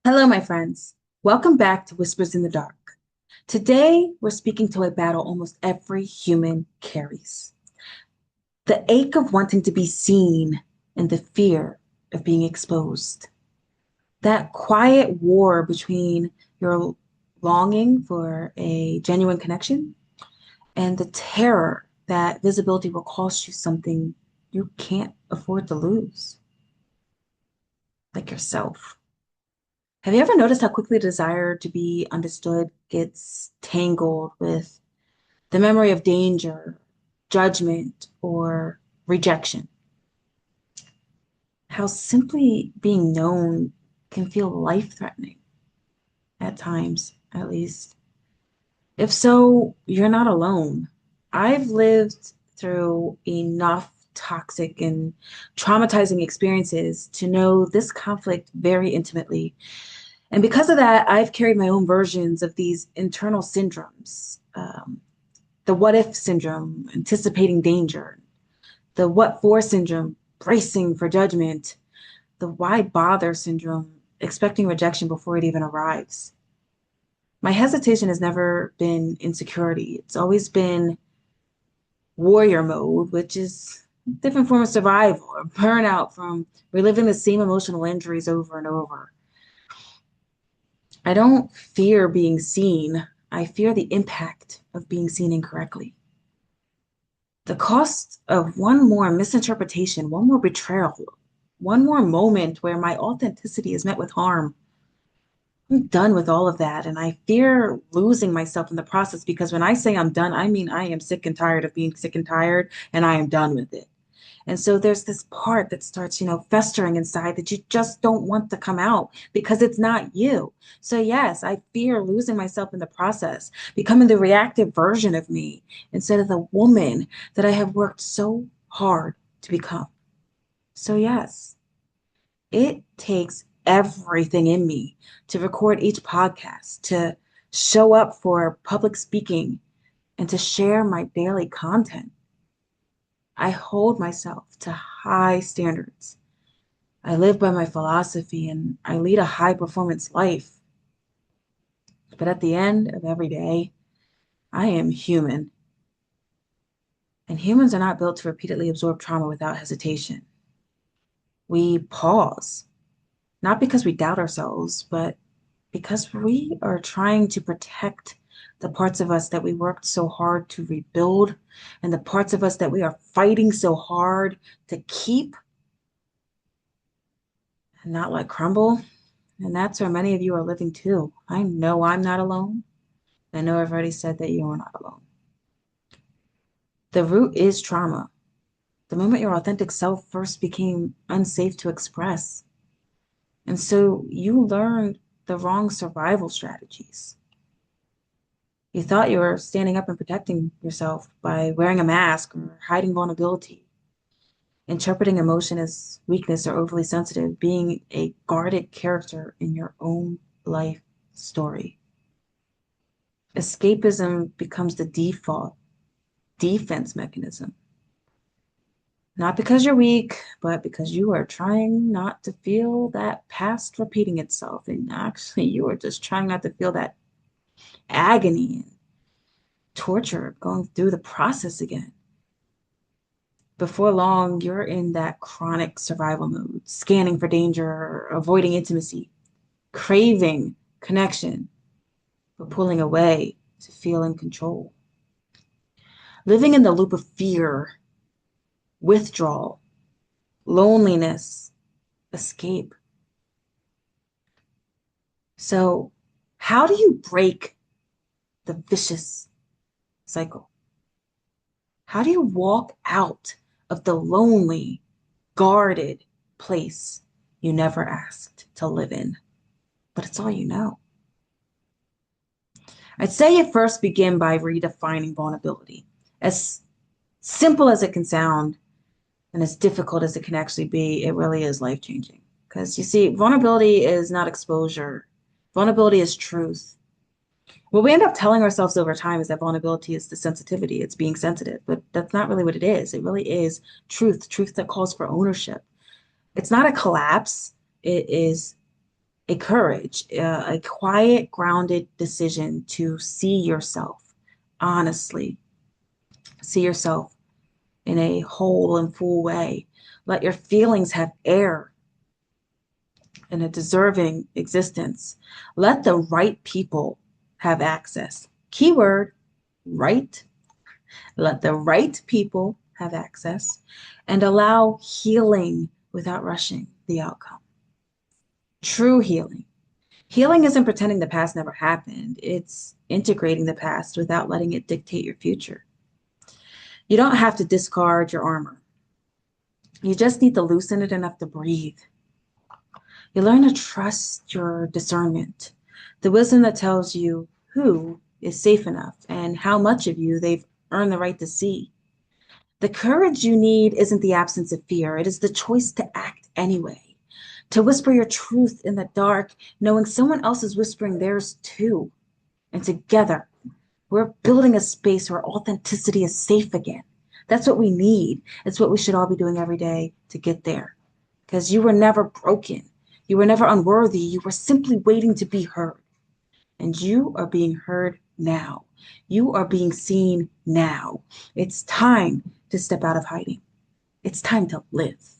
Hello, my friends. Welcome back to Whispers in the Dark. Today, we're speaking to a battle almost every human carries, the ache of wanting to be seen and the fear of being exposed. That quiet war between your longing for a genuine connection and the terror that visibility will cost you something you can't afford to lose, like yourself. Have you ever noticed how quickly the desire to be understood gets tangled with the memory of danger, judgment, or rejection? How simply being known can feel life-threatening, at times, at least. If so, you're not alone. I've lived through enough toxic and traumatizing experiences to know this conflict very intimately. And because of that, I've carried my own versions of these internal syndromes. The what if syndrome, anticipating danger, the what for syndrome, bracing for judgment, the why bother syndrome, expecting rejection before it even arrives. My hesitation has never been insecurity. It's always been warrior mode, which is a different form of survival or burnout from reliving the same emotional injuries over and over. I don't fear being seen. I fear the impact of being seen incorrectly. The cost of one more misinterpretation, one more betrayal, one more moment where my authenticity is met with harm. I'm done with all of that. And I fear losing myself in the process because when I say I'm done, I mean I am sick and tired of being sick and tired, and I am done with it. And so there's this part that starts, festering inside that you just don't want to come out because it's not you. So, yes, I fear losing myself in the process, becoming the reactive version of me instead of the woman that I have worked so hard to become. So, yes, it takes everything in me to record each podcast, to show up for public speaking, and to share my daily content. I hold myself to high standards. I live by my philosophy and I lead a high performance life. But at the end of every day, I am human. And humans are not built to repeatedly absorb trauma without hesitation. We pause, not because we doubt ourselves, but because we are trying to protect the parts of us that we worked so hard to rebuild and the parts of us that we are fighting so hard to keep and not let crumble. And that's where many of you are living too. I know I'm not alone. I know I've already said that you are not alone. The root is trauma. The moment your authentic self first became unsafe to express. And so you learned the wrong survival strategies. You thought you were standing up and protecting yourself by wearing a mask or hiding vulnerability, interpreting emotion as weakness or overly sensitive, being a guarded character in your own life story. Escapism becomes the default defense mechanism. Not because you're weak, but because you are trying not to feel that past repeating itself. And actually, you are just trying not to feel that agony and torture of going through the process again. Before long, you're in that chronic survival mode, scanning for danger, avoiding intimacy, craving connection, but pulling away to feel in control. Living in the loop of fear, withdrawal, loneliness, escape. So, how do you break the vicious cycle? How do you walk out of the lonely, guarded place you never asked to live in, but it's all you know? I'd say you first begin by redefining vulnerability. As simple as it can sound and as difficult as it can actually be, it really is life changing. Because you see, vulnerability is not exposure, vulnerability is truth. What we end up telling ourselves over time is that vulnerability is the sensitivity, it's being sensitive, but that's not really what it is. It really is truth, truth that calls for ownership. It's not a collapse, it is a courage, a quiet, grounded decision to see yourself honestly, see yourself in a whole and full way. Let your feelings have air in a deserving existence. Let the right people have access. Keyword, right. Let the right people have access and allow healing without rushing the outcome. True healing. Healing isn't pretending the past never happened, it's integrating the past without letting it dictate your future. You don't have to discard your armor. You just need to loosen it enough to breathe. You learn to trust your discernment, the wisdom that tells you who is safe enough and how much of you they've earned the right to see. The courage you need isn't the absence of fear, it is the choice to act anyway, to whisper your truth in the dark, knowing someone else is whispering theirs too. And together, we're building a space where authenticity is safe again. That's what we need. It's what we should all be doing every day to get there. Because you were never broken. You were never unworthy. You were simply waiting to be heard. And you are being heard now. You are being seen now. It's time to step out of hiding. It's time to live.